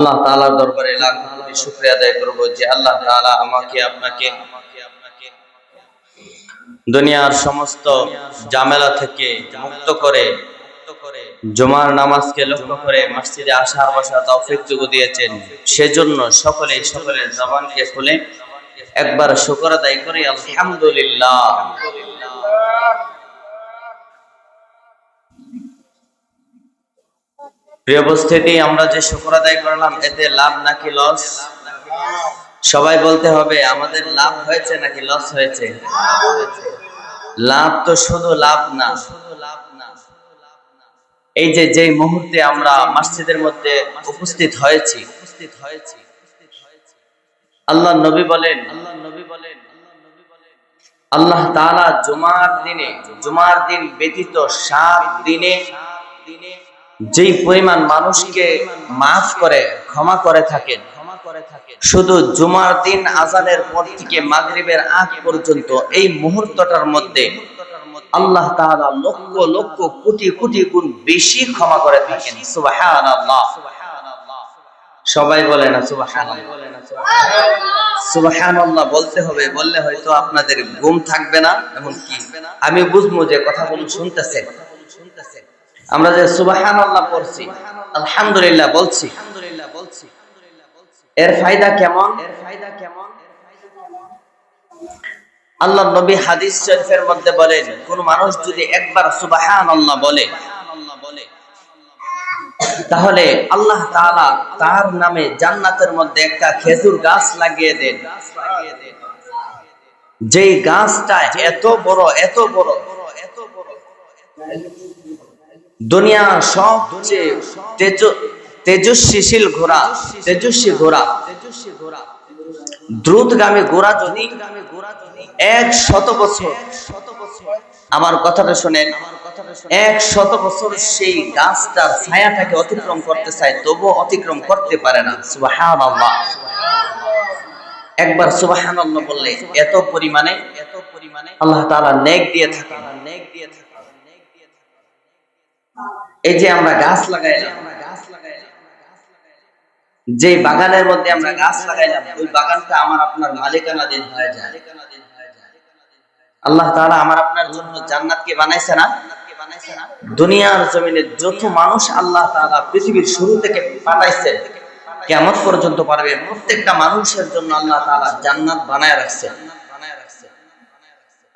আল্লাহ তাআলার দরবারে লাখ কোটি শুকরিয়া আদায় করব যে আল্লাহ তাআলা আমাকে আপনাকে দুনিয়ার সমস্ত ঝামেলা থেকে মুক্ত করে জুমার নামাজকে লক্ষ্য করে মসজিদে আসার বসার তৌফিক দিয়েছেন। সেজন্য সকলের জবানকে খুলে একবার শুকর আদায় করি আলহামদুলিল্লাহ। প্রিয় উপস্থিতি, আমরা যে শুকর আদায় করলাম এতে লাভ নাকি লস? সবাই বলতে হবে আমাদের লাভ হয়েছে নাকি লস হয়েছে? লাভ তো শুধু লাভ না, এই যে মুহূর্তে আমরা মসজিদের মধ্যে উপস্থিত হয়েছি, আল্লাহ নবী বলেন আল্লাহ তাআলা জুমার দিন ব্যতীত 7 দিনে যেই পরিমাণ মানুষকে মাফ করে ক্ষমা করে থাকেন, শুধু জুমার দিন আযানের পর থেকে মাগরিবের আগ পর্যন্ত এই মুহূর্তটার মধ্যে আল্লাহ তাআলা লক্ষ লক্ষ কোটি কোটি গুণ বেশি ক্ষমা করে থাকেন। সুবহানাল্লাহ। সবাই বলে না সুবহানাল্লাহ? সুবহানাল্লাহ বলতে হবে, বললে হয়তো আপনাদের ঘুম থাকবে না, এমন কি আমি বুঝবো যে কথাগুলো শুনতেছেন। আমরা যে সুবহানাল্লাহ পড়ছি, আলহামদুলিল্লাহ বলছি, এর ফায়দা কেমন? আল্লাহ নবী হাদিস শরীফের মধ্যে বলেন, কোন মানুষ যদি একবার সুবহানাল্লাহ বলে তাহলে আল্লাহ তাআলা তার নামে জান্নাতের মধ্যে একটা খেজুর গাছ লাগিয়ে দেন। যেই গাছটা এত বড় দুনিয়ার সবচেয়ে তেজস্বী ঘোড়া, দ্রুতগামী ঘোড়া যদি 100 বছর, আমার কথাটা শুনেন, 100 বছর সেই গাছটার ছায়াটাকে অতিক্রম করতে চায়, তবুও অতিক্রম করতে পারে না। সুবহানাল্লাহ। একবার সুবহানাল্লাহ বললে এত পরিমাণে আল্লাহ তাআলা নেক দিয়ে থাকেন। এই যে আমরা গাছ লাগাইলাম, যে বাগানের মধ্যে আমরা গাছ লাগাইলাম, ওই বাগানটা আমার আপনার মালিকানাধীন হয়ে যায়। আল্লাহ তাআলা আমার আপনার জন্য জান্নাতকে বানাইছে না? দুনিয়ার জমিনে যত মানুষ আল্লাহ তাআলা পৃথিবীর শুরু থেকে পাঠাইছে কিয়ামত পর্যন্ত পারবে, প্রত্যেকটা মানুষের জন্য আল্লাহ তাআলা জান্নাত বানায় রাখছে।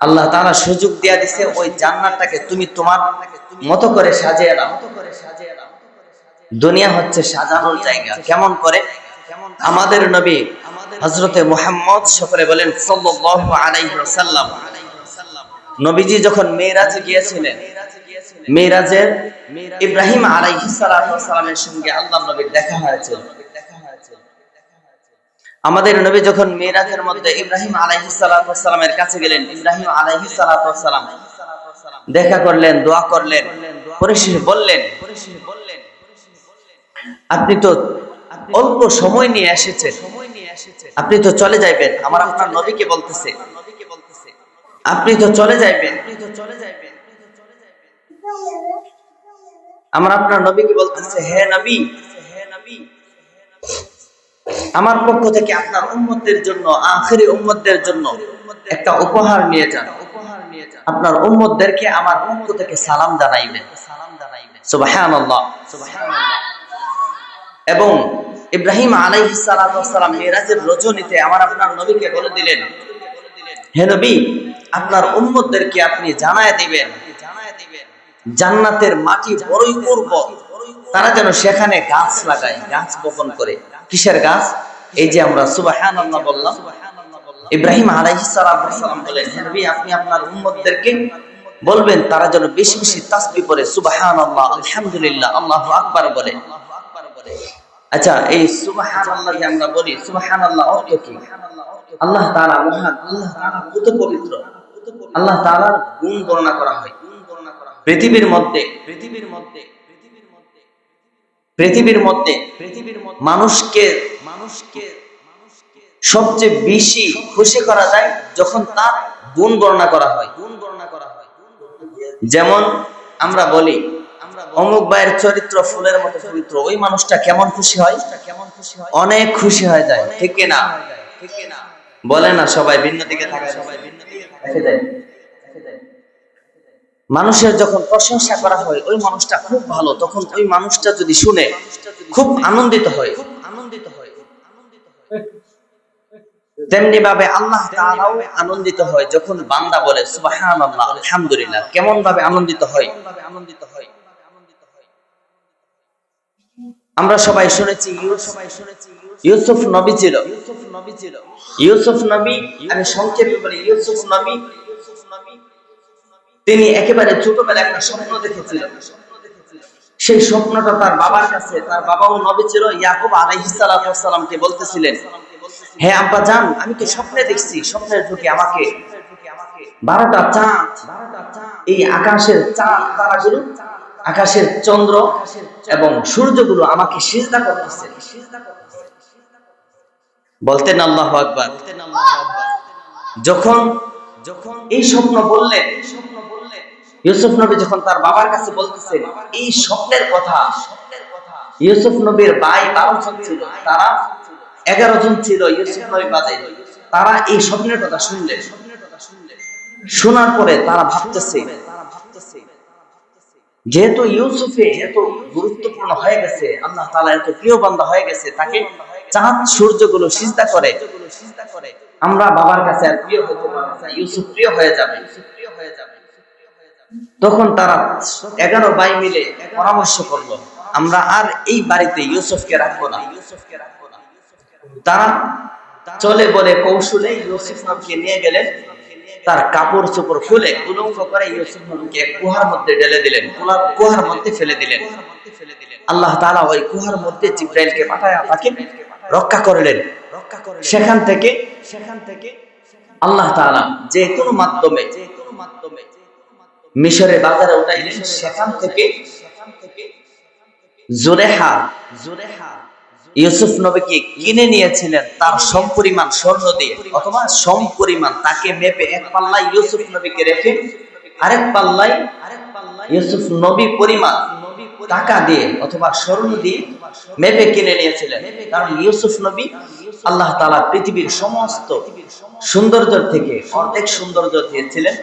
আল্লাহ তাআলা সুযোগ দিয়া দিছে, ওই জান্নাতটাকে তুমি তোমার মতো করে সাজিয়ে নাও। দুনিয়া হচ্ছে সাজানোর জায়গা। কেমন করে? আমাদের নবী হযরতে মুহাম্মদ সকলে বলেন সাল্লাল্লাহু আলাইহি ওয়াসাল্লাম, নবীজি যখন মেরাজে গিয়েছিলেন, মেরাজের ইব্রাহিম আলাইহিস সালাতু ওয়াস সালামের সঙ্গে আল্লাহর নবীর দেখা হয়েছিল। আমাদের নবী যখন মেরাজের মধ্যে ইব্রাহিম আলাইহিস সালাতু ওয়াস সালামের কাছে গেলেন, ইব্রাহিম আলাইহিস সালাতু ওয়াস সালাম দেখা করলেন, দোয়া করলেন, পরিশেষে বললেন, আপনি তো অল্প সময় নিয়ে এসেছেন, আপনি তো চলে যাইবেন। আমার আপনার নবীকে বলতেছে, আপনি তো চলে যাইবেন। আমার আপনার নবীকে বলতেছে, হে নবী, আমার পক্ষ থেকে আপনার উম্মতদের জন্য, আখিরি উম্মতদের জন্য একটা উপহার নিয়ে যান। আপনার উম্মতদেরকে আমার পক্ষ থেকে সালাম জানাইবেন। সুবহানাল্লাহ। এবং ইব্রাহিম আলাইহিস সালাতু ওয়াস সালাম মিরাজের রজনীতে আমার আপনার নবীকে বলে দিলেন, হে নবী, আপনার উম্মতদেরকে আপনি জানায় দিবেন জান্নাতের মাটি বড়ই উর্বর, তারা যেন সেখানে গাছ লাগায়, গাছ বপন করে। কিসের গাছ? এই যে আমরা সুবহানাল্লাহ বললাম, ইব্রাহিম আলাইহিস সালাতু ওয়াস সালাম বলেন, হে নবী, আপনি আপনার উম্মতদেরকে বলবেন তারা যেন বেশি বেশি তাসবিহ পড়ে, সুবহানাল্লাহ, আলহামদুলিল্লাহ, আল্লাহু আকবার বলে। আচ্ছা, এই সুবহানাল্লাহ যে আমরা বলি, সুবহানাল্লাহ অর্থ কি? আল্লাহ তাআলা মহান, আল্লাহ তাআলা কত পবিত্র, আল্লাহ তাআলার গুণ বর্ণনা করা হয়। পৃথিবীর মধ্যে মানুষকে সবচেয়ে বেশি খুশি করা যায় যখন তার গুণ বর্ণনা করা হয়। যেমন আমরা বলি অমুক ভাইয়ের চরিত্র ফুলের মতো পবিত্র, ওই মানুষটা কেমন খুশি হয়? অনেক খুশি হয়ে যায়, ঠিক কিনা? বলে না সবাই ভিন্ন দিকে থাকে, মানুষের যখন প্রশংসা করা হয় ওই মানুষটা খুব ভালো, তখন ওই মানুষটা যদি শুনে খুব আনন্দিত হয়। তেমনি ভাবে আল্লাহ তাআলাও আনন্দিত হয় যখন বান্দা বলে সুবহানাল্লাহ, আলহামদুলিল্লাহ। কেমন ভাবে আনন্দিত হয়? আমরা সবাই শুনেছি ইউসুফ নবী ছিল। ইউসুফ নবী, আমি সংক্ষেপে বলি, ইউসুফ নবী তিনি একেবারে ছোটবেলায় একটা স্বপ্ন দেখেছিলেন। সেই স্বপ্নটা তার বাবার কাছে, তার বাবাও নবী ছিল, ইয়াকুব আলাইহিস সালামকে বলতেছিলেন, হে আব্বা জান, আমি তো স্বপ্নে দেখছি, স্বপ্নের যুগে আমাকে 12টা চাঁদ, এই আকাশের চাঁদ তারাগুলো, আকাশের চন্দ্র এবং সূর্যগুলো আমাকে সিজদা করতেছে। বলতেন আল্লাহু আকবার। যখন এই স্বপ্ন বললেন, ইউসুফ নবী যখন তার বাবার কাছে বলতেছেন এই স্বপ্নের কথা, ইউসুফ নবীর ভাই 12 জন ছিল, তারা 11 জন ছিল ইউসুফ নবী বাদে, তারা এই স্বপ্নের কথা শুনলেন। শোনার পরে তারা ভাবতেছে, যেহেতু ইউসুফে এত গুরুত্বপূর্ণ হয়ে গেছে, আল্লাহ তাআলা এত প্রিয় বান্দা হয়ে গেছে, তাকে চাঁদ সূর্যগুলো সিজদা করে, আমরা বাবার কাছে আর প্রিয় হতে পারবো না, ইউসুফ প্রিয় হয়ে যাবে। তখন তারা 11 ভাই মিলে পরামর্শ করলো, আমরা আর এই বাড়িতে ইউসুফকে রাখবো না। তারা চলে বলে কৌশলে ইউসুফ নবীকে নিয়ে গেলেন, তার কাপড় চোপড় খুলে উলঙ্গ করে ইউসুফ নবীকে কুহার মধ্যে ঢেলে দিলেন, কুহার মধ্যে ফেলে দিলেন। আল্লাহ তাআলা ওই কুহার মধ্যে জিবরাইলকে পাঠায়া তাকে রক্ষা করলেন। সেখান থেকে আল্লাহ তাআলা যে কোনো মাধ্যমে মিশরের বাজারে উঠাইলেন। সেখান থেকে জুলেখা ইউসুফ নবীকে কিনে নিয়েছিলেন তার সমপরিমাণ স্বর্ণ দিয়ে, অথবা সমপরিমাণ তাকে মেপে এক পাল্লায় ইউসুফ নবীকে রেখে আরেক পাল্লায় ইউসুফ নবী পরিমাণ টাকা দিয়ে অথবা স্বর্ণ দিয়ে মেপে কিনে নিয়েছিলেন। কারণ ইউসুফ নবী আল্লাহ তাআলা পৃথিবীর সমস্ত সৌন্দর্য থেকে অর্ধেক সৌন্দর্য দিয়েছিলেন।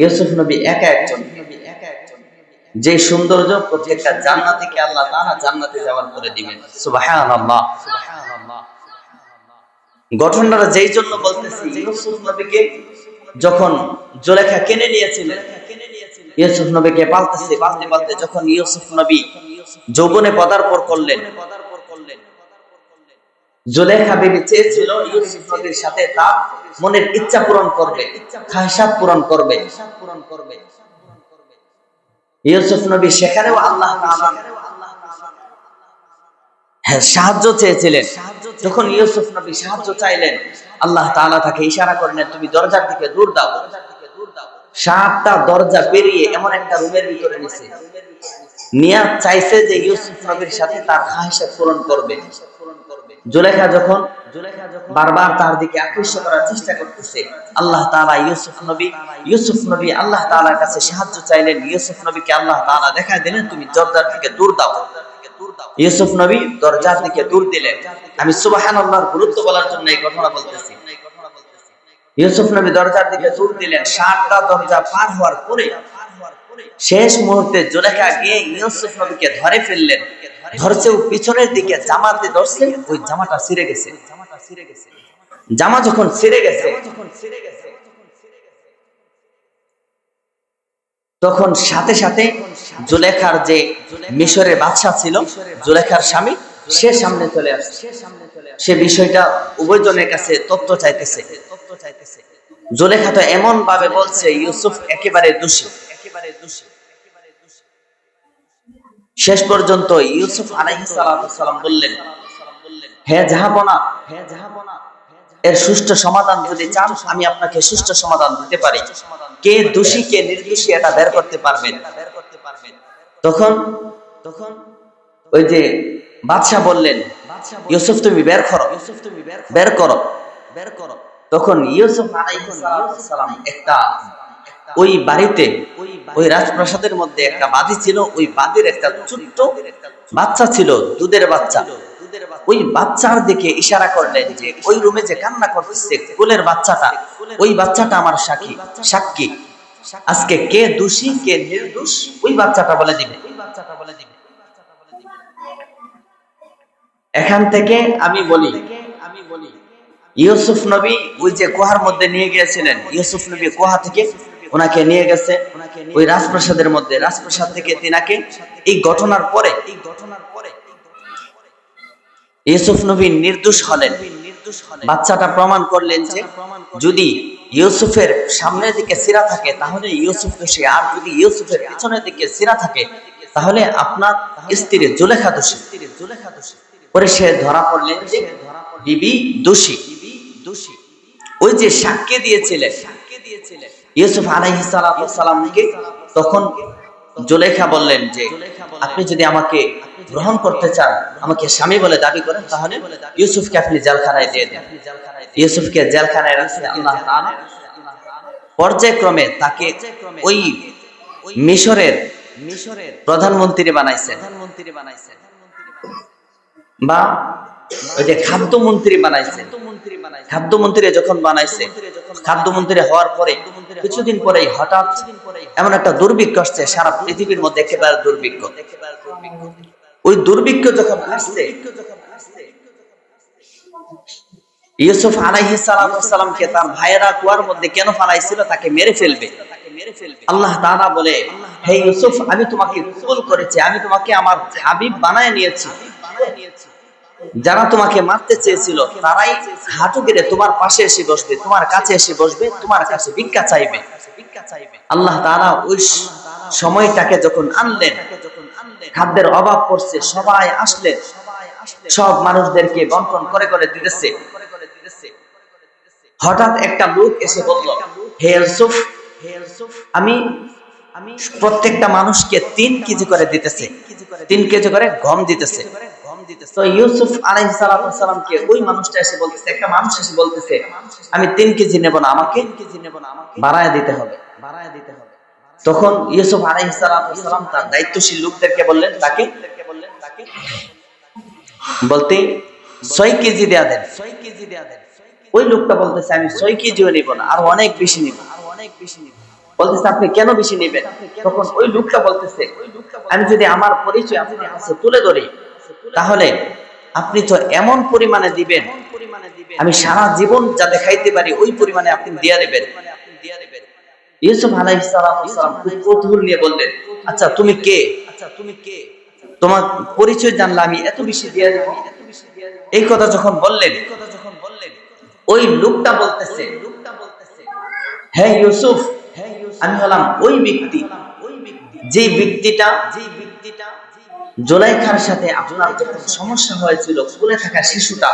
ইউসুফ নবী একা একজন, যে সৌন্দর্য প্রত্যেকটা জান্নাতীকে আল্লাহ তাআলা জান্নাতে যাওয়ার করে দিবেন। সুবহানাল্লাহ। ঘটনাটা যেই জন্য বলতেছি, ইউসুফ নবীকে যখন জুলেখা কিনে নিয়েছিলেন, ইউসুফ নবীকে পালতে পালতে যখন ইউসুফ নবী যৌবনে পদার্পণ করলেন, জুলেখা বিবি চেয়েছিল ইউসুফ নবীর সাথে তার মনের ইচ্ছা পূরণ করবে, খায়সাত পূরণ করবে। ইউসুফ নবী সেখানেও আল্লাহ তাআলা সাহায্য চেয়েছিলেন। যখন ইউসুফ নবী সাহায্য চাইলেন, আল্লাহ তাআলা তাকে ইশারা করলেন, তুমি দরজার দিকে দৌড় দাও। 7টা দরজা পেরিয়ে এমন একটা রুমের ভিতরে নিছে, নিয়াত চাইছে যে ইউসুফ নবীর সাথে তার খায়সাত পূরণ করবে। জুলেখা যখন বারবার তার দিকে আকৃষ্ট করার চেষ্টা করতেছে, আল্লাহ তাআলা ইউসুফ নবী আল্লাহ তাআলার কাছে সাহায্য চাইলেন। ইউসুফ নবীকে আল্লাহ তাআলা দেখায় দিলেন, তুমি দরজার দিকে দৌড় দাও। ইউসুফ নবী দরজার দিকে দৌড় দিলেন। আমি সুবহানাল্লাহর গুরুত্ব বলার জন্য এই ঘটনা বলতেছি। ইউসুফ নবী দরজার দিকে দৌড় দিলেন। 7টা দরজা পার হওয়ার পরে শেষ মুহূর্তে জুলেখা গিয়ে ইউসুফ নবীকে ধরে ফেললেন। ধরছেও পিছনের দিকে জামাতে ধরছে, ওই জামাটা ছিঁড়ে গেছে। জামা যখন ছিঁড়ে গেছে, তখন সাথে সাথে জুলেখার যে মিশরের বাদশা ছিল, জুলেখার স্বামী, সে সামনে চলে আসছে। সে বিষয়টা উভয়জনের কাছে তথ্য চাইতেছে। জুলেখা তো এমন ভাবে বলছে ইউসুফ একেবারে দোষী। শেষ পর্যন্ত ইউসুফ আলাইহিস সালাম বললেন, হে জাহাপনা, এর সুষ্ঠু সমাধান যদি চান আমি আপনাকে সুষ্ঠু সমাধান দিতে পারি। কে দোষী কে নির্দোষী এটা বের করতে পারবেন। তখন ওই যে বাদশা বললেন, ইউসুফ তুমি বের করো। তখন ইউসুফ আলাইহিস সালাম একটা ওই বাড়িতে ওই রাজপ্রাসাদের মধ্যে একটা বাদী ছিল, ওই বাদীর একটা ছোট্ট বাচ্চা ছিল, দুধের বাচ্চা। ওই বাচ্চার দিকে ইশারা করলেন যে ওই রুমে যে কান্না করতেছে কোলের বাচ্চাটা, ওই বাচ্চাটা আমার সাক্ষী। আজকে কে দোষী কে নির্দোষ ওই বাচ্চাটা বলে দিবে। এখান থেকে আমি বলি, ইউসুফ নবী ওই যে গুহার মধ্যে নিয়ে গিয়েছিলেন, ইউসুফ নবী গুহা থেকে ওনাকে নিয়ে গেছে ওই রাজপ্রাসাদের মধ্যে, রাজপ্রাসাদ থেকে তিনাকে এই ঘটনার পরে ইউসুফ নবী নির্দোষ হলেন। বাচ্চাটা প্রমাণ করলেন যে যদি ইউসুফের সামনের দিকে সিরা থাকে তাহলে ইউসুফ দোষী, আর যদি ইউসুফের পিছনের দিকে সিরা থাকে তাহলে আপনার স্ত্রী জুলেখা দোষী। পরে সে ধরা পড়লেন যে বিবি দোষী। ওই যে সাক্ষী দিয়েছিলেন ইউসুফ আলাইহিস সালামকে, তখন জুলেখা বললেন যে আপনি যদি আমাকে গ্রহণ করতে চান, আমাকে স্বামী বলে দাবি করেন, তাহলে ইউসুফকে আপনি জেলখানায় দিয়ে দেন। ইউসুফকে জেলখানায় রাখছে আল্লাহ তাআলা। পর্যায়ক্রমে তাকে ওই মিশরের প্রধানমন্ত্রী বানাইছেন, বা ওই যে খাদ্যমন্ত্রী বানাইছেন। খাদ্যমন্ত্রী যখন বানাইছে, খাদ্যমন্ত্রী হওয়ার পরে কিছুদিন পরেই হঠাৎ এমন একটা দুর্ভিক্ষ আসছে সারা পৃথিবীর মধ্যে, একেবারে দুর্ভিক্ষ। ওই দুর্ভিক্ষ যখন আসছে, ইউসুফ আলাইহিস সালামকে তার ভাইয়েরা কুয়ার মধ্যে কেন ফালাইছিল, তাকে মেরে ফেলবে। আল্লাহ তাআলা বলে, হে ইউসুফ, আমি তোমাকে কবুল করেছি, আমি তোমাকে আমার হাবিব বানায় নিয়েছি। যারা তোমাকে মারতে চেয়েছিল তারাই হাঁটু গেড়ে তোমার পাশে এসে বসবে, তোমার কাছে এসে বসবে, তোমার কাছে ভিক্ষা চাইবে। আল্লাহ তাআলা ওই সময়টাকে যখন আনলেন, খাদ্যের অভাব পড়ছে, সবাই আসলেন, সব মানুষদেরকে বন্টন করে করে দিতেছে। হঠাৎ একটা লোক এসে বলল, হে ইউসুফ, আমি প্রত্যেকটা মানুষকে 3 কেজি করে দিতেছে, 3 কেজি করে গম দিতেছে। তো ইউসুফ আলাইহিস সালামকে ওই মানুষটা এসে বলতেছে, একটা মানুষ এসে বলতেছে, আমি 3 কেজি নেব না, আমাকে বাড়ায় দিতে হবে। তখন ইউসুফ আলাইহিস সালাম তার দায়িত্বশীল লোকদেরকে বললেন, তাকে বলতে 6 কেজি দেয়া দেন। ওই লোকটা বলতেছে, আমি 6 কেজিও নিব না, আর অনেক বেশি নিব। বলতেছে, আপনি কেন বেশি নেবেন? তখন ওই লোকটা বলতেছে, আমি যদি আমার পরিচয় আপনার কাছে তুলে ধরি তাহলে আপনি তো এমন পরিমাণে দিবেন, আমি সারা জীবন যা দেখাইতে পারি ওই পরিমাণে আপনি দিয়ে দেবেন। ইউসুফ আলাইহিস সালাম খুব কৌতূহল নিয়ে বললেন, আচ্ছা তুমি কে? তোমার পরিচয় জানলে আমি এত বেশি দিয়ে দেব। এই কথা যখন বললেন, ওই লোকটা বলতেছে, হে ইউসুফ, আমি হলাম ওই ব্যক্তি, যে ব্যক্তিটা জুলাইখার সাথে আপনার যখন সমস্যা হয়েছিল, কোলে থাকা শিশুটা,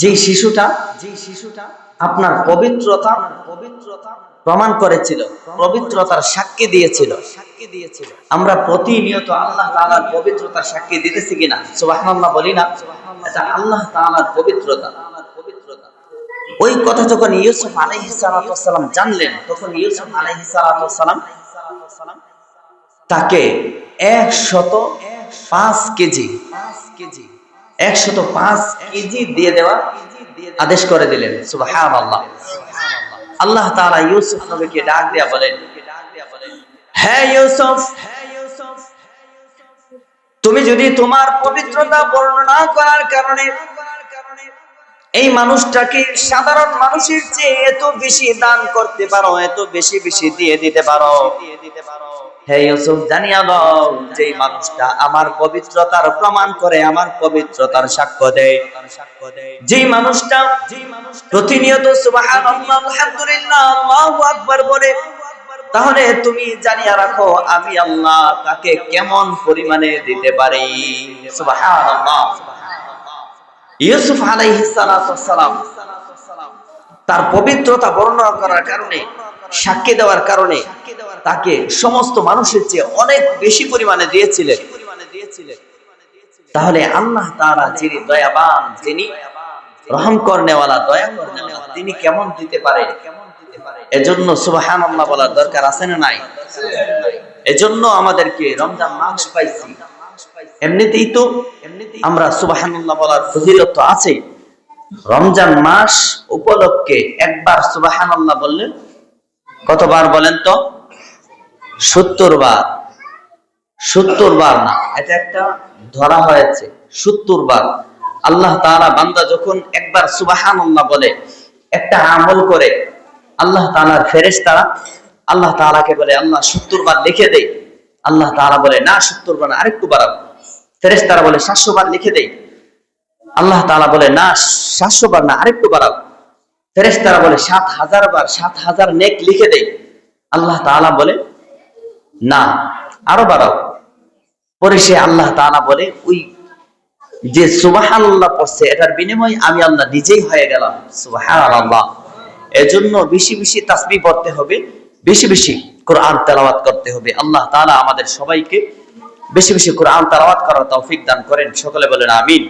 যে শিশুটা আপনার পবিত্রতা প্রমাণ করেছিল, পবিত্রতার সাক্ষী দিয়েছিল। আমরা প্রতিনিয়ত আল্লাহ তাআলার পবিত্রতার সাক্ষী দিতেছি কিনা? সুবহানাল্লাহ বলি না? এটা আল্লাহ তাআলার পবিত্রতা। ওই কথা যখন ইউসুফ আলাইহিস সালাম জানলেন, তখন ইউসুফ আলাইহিস সালাম তাকে 105 কেজি দিয়ে দেওয়া আদেশ করে দিলেন। সুবহানাল্লাহ। আল্লাহ তাআলা ইউসুফ নবীকে ডাক দেয়া বলেন, হে ইউসুফ, তুমি যদি তোমার পবিত্রতা বর্ণনা করার কারণে এই মানুষটাকে সাধারণ মানুষের চেয়ে এত বেশি দান করতে পারো, এত বেশি বেশি দিয়ে দিতে পারো, হে ইউসুফ, জানিয়া দাও যে মানুষটা আমার পবিত্রতার প্রমাণ করে, আমার পবিত্রতার সাক্ষ্য দেয়, যে মানুষটা প্রতিনিয়ত সুবহানাল্লাহ, আলহামদুলিল্লাহ, আল্লাহু আকবার বলে, তাহলে তুমি জানিয়া রাখো আমি আল্লাহ তাকে কেমন পরিমাণে দিতে পারি। সুবহানাল্লাহ। ইউসুফ আলাইহিস সালাম তার পবিত্রতা বর্ণনা করার কারণে, সাক্ষী দেওয়ার কারণে তাকে সমস্ত মানুষের চেয়ে অনেক বেশি পরিমাণে দিয়েছিলেন। তাহলে আল্লাহ তাআলা যিনি দয়াবান, যিনি রহম করনেওয়ালা, দয়া করনেওয়ালা, তিনি কেমন দিতে পারেন? এজন্য সুবহানাল্লাহ বলার দরকার আছে না নাই? এজন্য আমাদেরকে রমজান মাস পাইছি, এমনিতেই তো আমরা সুবহানাল্লাহ বলার ফজিলত তো আছে। রমজান মাস উপলক্ষে একবার সুবহানাল্লাহ বললে কতবার বলেন তো? 70 বার। 70 বার না, এটা একটা ধরা হয়েছে 70 বার। আল্লাহ তাআলা বান্দা যখন একবার সুবহানাল্লাহ বলে, একটা আমল করে, আল্লাহ তাআলার ফেরেশতারা আল্লাহ তাআলাকে বলে আল্লাহ 70 বার লিখে দেই। আল্লাহ তাআলা বলে না 70 বার না, আরেকটু বাড়াও। ফেরেশতারা বলে 700 বার লিখে দেই। আল্লাহ তাআলা বলে না 700 বার না, আরেকটু বাড়াও। ফেরেশতারা বলে 7000 বার, 7000 নেক লিখে দেই। আল্লাহ তাআলা বলে না আরো বাড়াও। পরে সে আল্লাহ তাআলা বলে ওই যে সুবহানাল্লাহ পড়ছে এটার বিনিময়ে আমি আল্লাহ নিজেই হয়ে গেলাম সুবহানাল্লাহ। এজন্য বেশি বেশি তাসবিহ পড়তে হবে, বেশি বেশি কোরআন তেলাওয়াত করতে হবে। আল্লাহ তাআলা আমাদের সবাইকে বেশি বেশি কোরআন তেলাওয়াত করার তৌফিক দান করেন। সকলে বলেন আমিন।